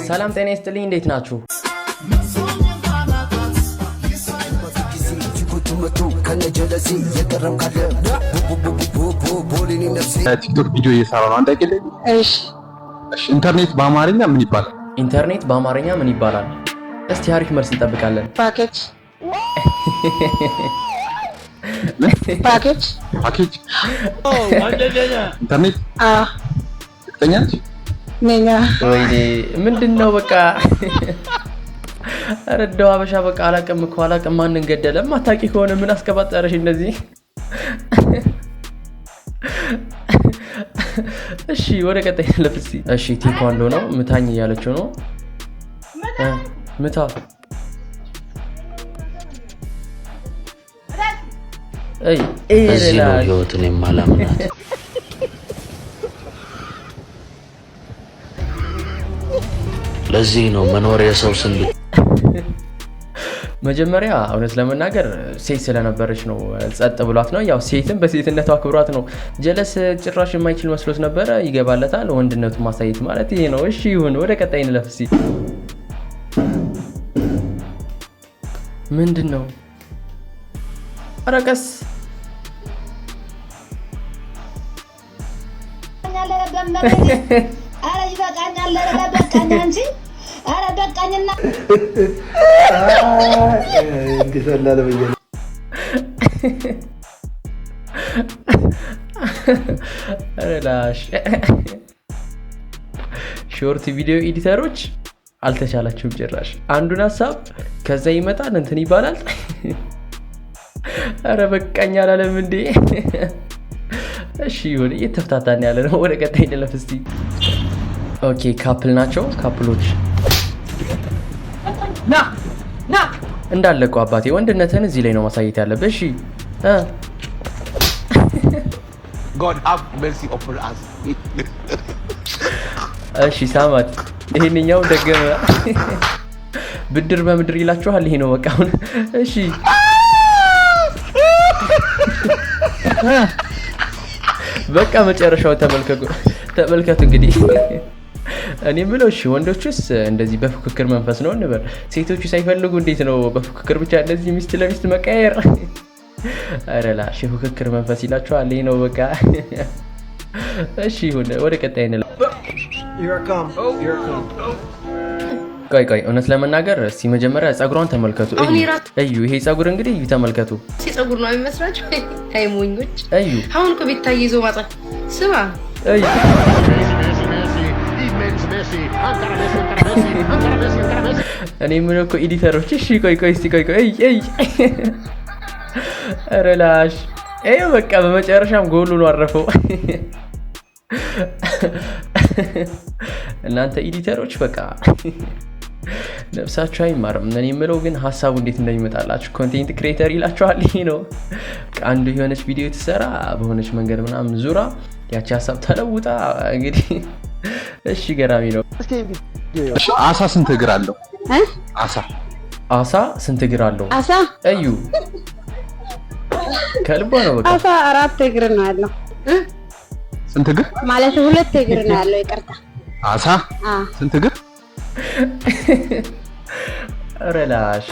ሰላም ጤና ይስጥልኝ እንዴት ናችሁ? ቲክቶክ ቪዲዮ እየሰራ ነው። አንተ አይደል? እሺ ኢንተርኔት በአማርኛ ምን ይባላል? ኢንተርኔት በአማርኛ ምን ይባላል? እስቲ አሪፍ መልስ እንጠብቃለን። ፓኬጅ ፓኬጅ ፓኬጅ ኢንተርኔት ተኛች ነኛ ወይኔ ምንድነው? በቃ አረዳው አበሻ በቃ አላቅም ማንን ገደለ? ማታቂ ከሆነ ምን አስቀባጠረሽ እንደዚህ? እሺ ወደ ቀጣይ ለፍሲ። እሺ ቴኳንዶ ነው ምታኝ እያለችው ነው። ምታ እዚህ ነው ህይወትን የማላምናት። ለዚህ ነው መኖር የሰው ስም። መጀመሪያ እውነት ለመናገር ሴት ስለነበረች ነው ጸጥ ብሏት ነው። ያው ሴትም በሴትነቷ አክብሯት ነው። ጀለስ ጭራሽ የማይችል መስሎት ነበር። ይገባለታል። ወንድነቱን ማሳየት ማለት ይሄ ነው። እሺ ይሁን፣ ወደ ቀጣይ እንለፍሲ። ምንድነው? አረቀስ አረ ይበቃኛል። ለበቃኝ አንቺ አረ በቃኝና እንዲሰላለ በየ አረላሽ ሾርት ቪዲዮ ኤዲተሮች አልተቻላችሁም ጭራሽ። አንዱን ሐሳብ ከዛ ይመጣል እንትን ይባላል። አረ በቃኝ አላለም እንዴ? እሺ ይሁን፣ እየተፈታታን ያለ ነው። ወደ ቀጣይ እንለፍ እስቲ። ኦኬ ካፕል ናቸው። ካፕሎች ና እንዳለቀው አባቴ ወንድነትን እዚህ ላይ ነው ማሳየት ያለበት። እሺ God have mercy upon us. እሺ ሳማት ይሄንኛው ደገመ። ብድር በምድር ይላችኋል። ይሄ ነው በቃ አሁን። እሺ በቃ መጨረሻው ተመልከቱ እንግዲህ። እኔ ምለው እሺ ወንዶችስ እንደዚህ በፍክክር መንፈስ ነው እንበል፣ ሴቶቹ ሳይፈልጉ እንዴት ነው በፍክክር ብቻ እንደዚህ ሚስት ለሚስት መቀየር? አረላሽ ፍክክር መንፈስ ይላችኋል። ይሄ ነው በቃ። እሺ ይሁን፣ ወደ ቀጣይ እንለፍ። ቆይ እውነት ለመናገር እስቲ መጀመሪያ ጸጉሯን ተመልከቱ። እዩ ይሄ ጸጉር እንግዲህ እዩ ተመልከቱ። ጸጉር ነው የሚመስላችሁ? አይ ሞኞች። እዩ አሁን እኮ ቤት ታይዞ ማጣ ስማ። እዩ እኔ ምን እኮ ኤዲተሮች። እሺ ቆይ እስቲ ቆይ አረላሽ ይሄ በቃ በመጨረሻም ጎሉ ነው አረፈው። እናንተ ኤዲተሮች በቃ ነፍሳችሁ አይማርም። እኔ የምለው ግን ሐሳቡ እንዴት እንደሚመጣላችሁ ኮንቴንት ክሬተር ይላችኋል። ይሄ ነው አንዱ የሆነች ቪዲዮ ትሰራ በሆነች መንገድ ምናምን ዙራ ያቺ ሐሳብ ተለውጣ እንግዲህ። እሺ ገራሚ ነው። እሺ አሳ ስንት እግር አለው? አሳ ስንት እግር አለው? አሳ እዩ ከልቦ ነው በቃ። አሳ 4 እግር ነው ያለው። ስንት እግር ማለት 2 እግር ነው ያለው። ይቅርታ አሳ ስንት እግር? አረላሽ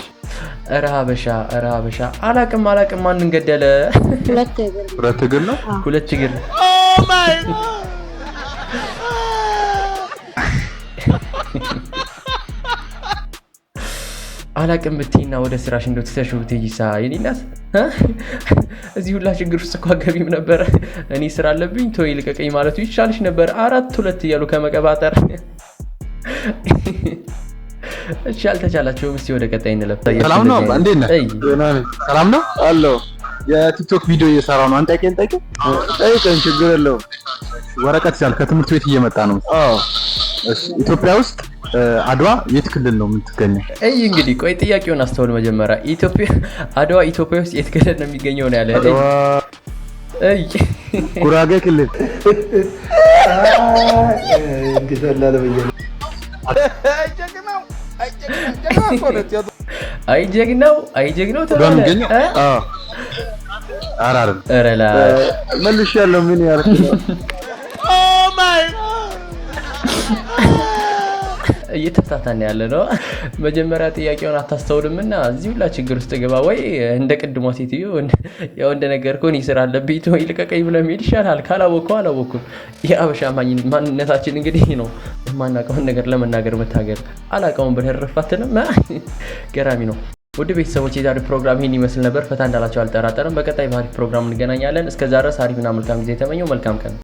አረ ሀበሻ አላቅም ማንን ገደለ? 2 እግር ነው። 2 እግር። Oh my God! አላቅም ብትይና ወደ ስራሽ እንደው ትተሽው ትይሳ የኔናት እዚህ ሁላ ችግር ውስጥ እኮ አገቢም ነበር። እኔ ስራ አለብኝ ቶይ ልቀቀኝ ማለቱ ይቻልሽ ነበር። 4-2 እያሉ ከመቀባጠር። እሺ አልተቻላችሁም። እስቲ ወደ ቀጣይ እንለፍ። ሰላም ነው እንዴ? ሰላም ነው አሎ። የቲክቶክ ቪዲዮ እየሰራው ነው። አንተ ጠይቀኝ ችግር የለውም። ወረቀት ይዛል ከትምህርት ቤት እየመጣ ነው። እሺ ኢትዮጵያ ውስጥ አድዋ የት ክልል ነው የምትገኘው? እንግዲህ ቆይ ጥያቄውን አስተውል መጀመሪያ። አድዋ ኢትዮጵያ ውስጥ የት ክልል ነው የሚገኘው ነው ያለ? ጉራጌ ክልል። እንዲሰላለ በየ አይጀግናው ተባለ። አራር መልሽ ያለው ምን ያርክ ነው? Oh my God! እየተፈታተን ያለ ነው። መጀመሪያ ጥያቄውን አታስተውልምና እዚህ ሁላ ችግር ውስጥ ገባ ወይ እንደ ቅድሟ ሴትዮ ያው እንደነገርኩህ ይስራ አለብኝ ወይ ልቀቀኝ ብለህ መሄድ ይሻላል። ካላወቅኩ አላወቅኩም። የአበሻ ማንነታችን እንግዲህ ነው የማናውቀውን ነገር ለመናገር መታገል። አላውቀውም ብለህ ረፋትንም ገራሚ ነው። ውድ ቤተሰቦች የዛሬ ፕሮግራም ይህን ይመስል ነበር። ፈታ እንዳላችሁ አልጠራጠርም። በቀጣይ በአሪፍ ፕሮግራም እንገናኛለን። እስከዛ ድረስ አሪፍና መልካም ጊዜ ተመኘው። መልካም ቀን